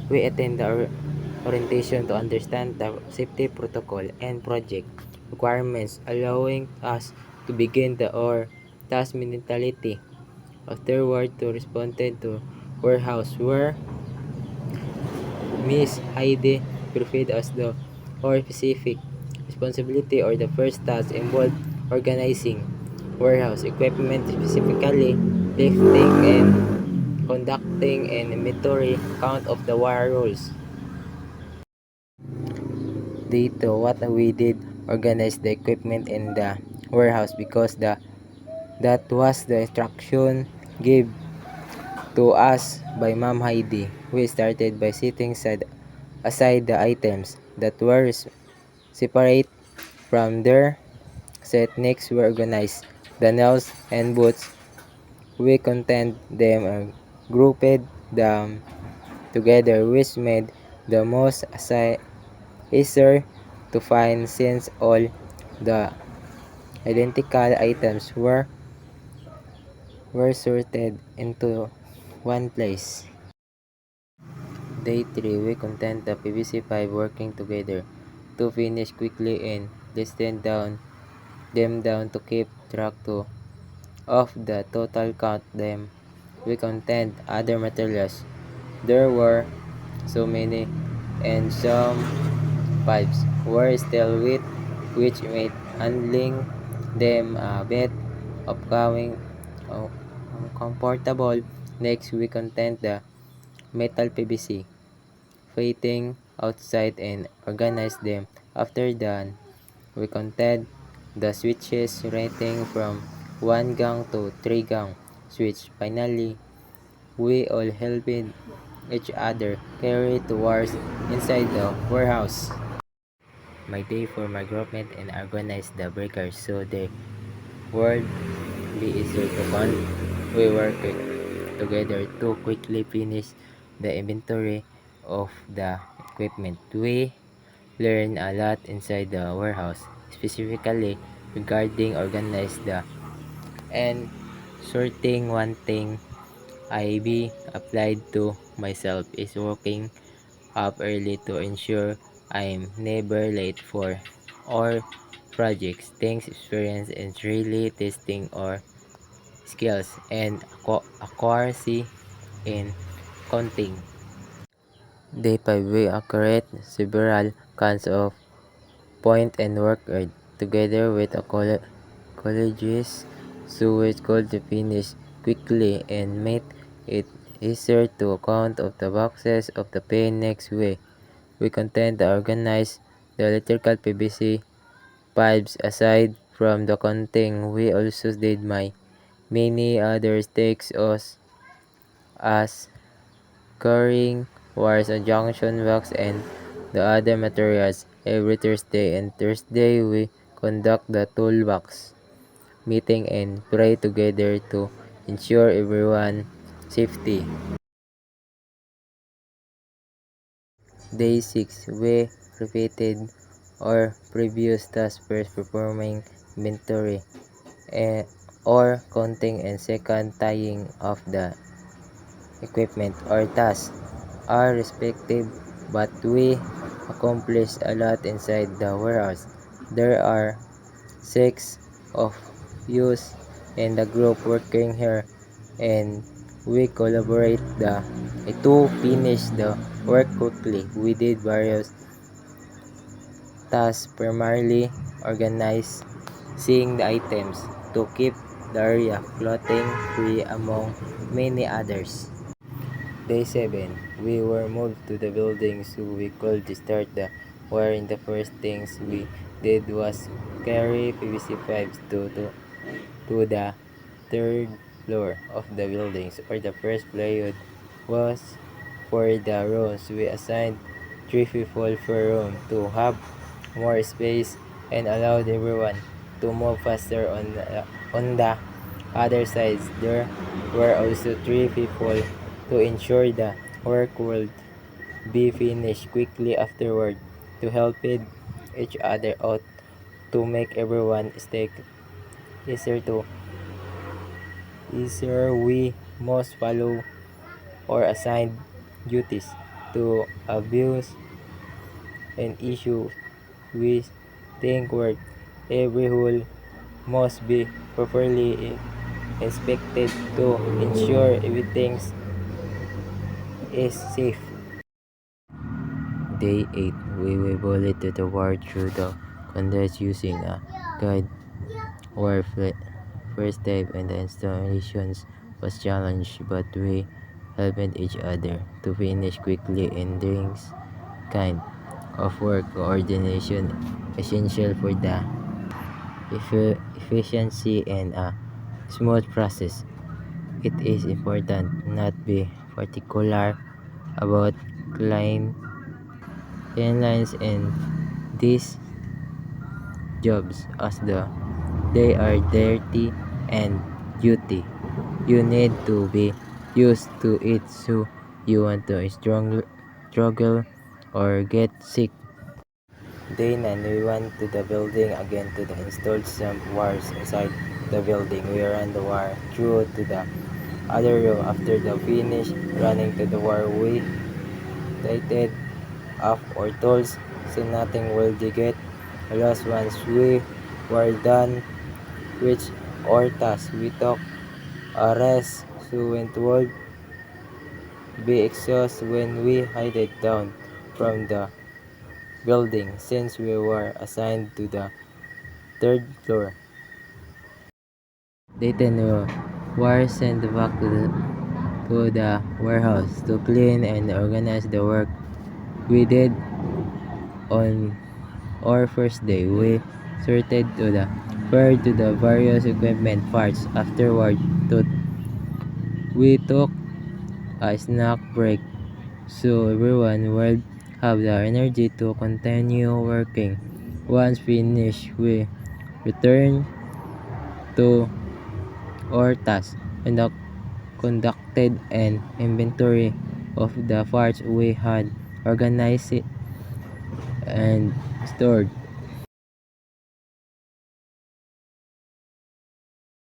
We attend the orientation to understand the safety protocol and project requirements, allowing us to begin the or task mentality. Afterward, to respond to warehouse where Miss Heidi briefed us the or specific responsibility or the first task involved organizing warehouse equipment, specifically lifting and conducting an inventory count of the wire rolls. Dito, what we did organize the equipment in the warehouse because that was the instruction given to us by Ma'am Heidi. We started by setting aside the items that were separate from their set. Next, we organized the nails and boots. We contained them and grouped them together, which made the most easier to find since all the identical items were sorted into one place. Day 3, we contained the PVC pipe working together to finish quickly and listed them down to keep track of the total count. Them we contained other materials. There were so many, and some pipes were still wet, which made handling them a bit of going uncomfortable. Next, we contained the metal PVC fitting outside and organized them. After that, we counted the switches rating from 1 gang to 3 gang switch. Finally, we all helped each other carry towards inside the warehouse. My day for my groupment and organize the breakers so they would be easier to count. We worked together to quickly finish the inventory of the equipment. We learned a lot inside the warehouse, specifically regarding organize the and sorting. One thing I be applied to myself is waking up early to ensure I'm never late for our projects. Things experience and really testing our skills and accuracy in counting. Day 5, we accurate several kinds of point and work together with a colleges so it's called to finish quickly and make it easier to count of the boxes of the pen. Next way we content to organize the electrical PVC pipes. Aside from the counting, we also did many other takes us as carrying wires and junction box and the other materials. Every Thursday we conduct the toolbox meeting and pray together to ensure everyone safety. Day 6, we repeated our previous task, first performing inventory or counting and second tying of the equipment. Our tasks are respective, but we accomplished a lot inside the warehouse. There are 6 of us in the group working here, and we collaborate to finish the work quickly. We did various tasks, primarily organizing the items to keep the area clothing free among many others. Day 7, we were moved to the building so we could start the wiring. The first things we did was carry PVC pipes to the third floor of the buildings, or the first period was for the rooms. We assigned 3 people per room to have more space and allowed everyone to move faster on the other sides. There were also 3 people to ensure the work would be finished quickly afterward, to help each other out to make everyone stay easier. We must follow or assigned duties. to abuse and issues we think work. Every hole must be properly inspected to ensure everything is safe. Day 8. We will bullet to the war through the conduits using a guide wire first step and the installations was challenged, but we helped each other to finish quickly in this kind of work coordination essential for the efficiency and a smooth process. It is important not be particular about clean lines in these jobs as they are dirty and duty. You need to be used to it so you want to struggle or get sick. Day 9, we went to the building again to the installed some wires inside the building. We ran the wire through to the other room. After the finish running to the wire, we tightened up our tools so nothing will get lost once we were done with our task. We took a rest so it would be exhausted when we headed down from the building since we were assigned to the third floor. They then were sent back to the warehouse to clean and organize the work we did on our first day. We sorted to the fire to the various equipment parts. Afterward, we took a snack break so everyone would have the energy to continue working. Once finished, we returned to our task and conducted an inventory of the parts we had organized and stored.